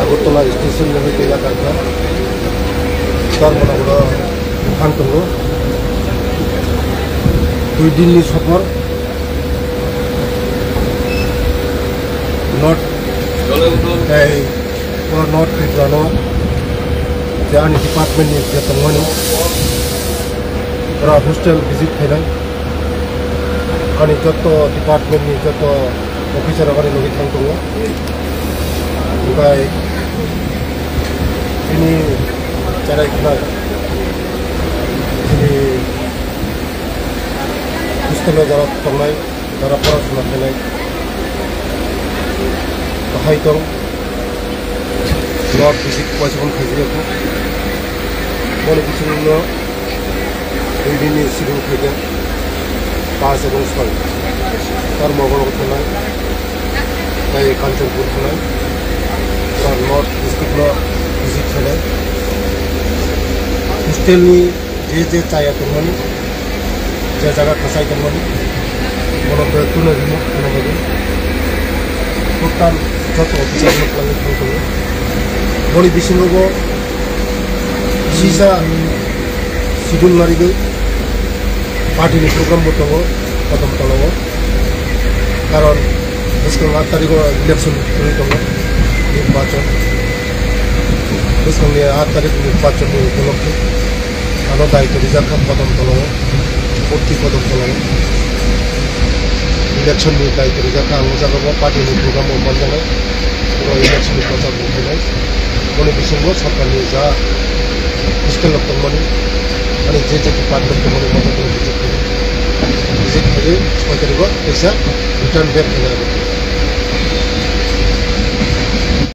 Agartala station হইতে এলাকাটা ধর্মনগর ফান্টঙ্গ 2 দিনनि सफर north त्रिपुरानो आंनि डिपार्टमेन्टनि जे दंमोन हस्टेल भिजिट फैनाय आंनि जत डिपार्टमेन्टनि जत अफिसार आंनि लगे थांदों ओमफ्राय दिनै जागायफुनाय दिनै हस्टेलाव जारा थांनाय जारा फरायसुना फैनाय बाहाय दं नर्थ भिजिट फरायसाफोर खायजियाखौ बले बिसोरनो 2 दिननि सिगां फैदों 5 এবং 6 धर्मनगर थांनाय दायो कांचनपुर थांनाय नर्थ डिस्ट्रिक्टआव भिजिट फैनाय हस्टेलनि जे जाया दंमोन जे जायगा थासाय दंमोन मनोबो तुनो रिमुभ खालामदों टोटाल जत अफिसार खालामनो थांदों बले बिसोरनोबो सिजा शिड्यूल मारिदों पार्टीनि प्रग्रामबो दङ कदम तलाव कारण बेसखौ 8 तारिखआव इलेक्शन दङ निर्वाचन बेसखौनि 8 तारिख निर्वाचननि उपलक्षे आरो दायित्व रिजार्भ कदम तलाव प्रति कदम तलाव इलेक्शननि दायित्व रिजार्भ आं जागाव पार्टीनि प्रग्रामाव बानजानाय इलेक्शननि प्रचार फैनाय बले बिसोरबो सरकारनि जा हस्टेल दंमोन आरो जे डिपार्टमेन्ट दंमोन मदद भिजिट फैयो 6 तारिखआव फैसा रिटार्न बेक होनांगौ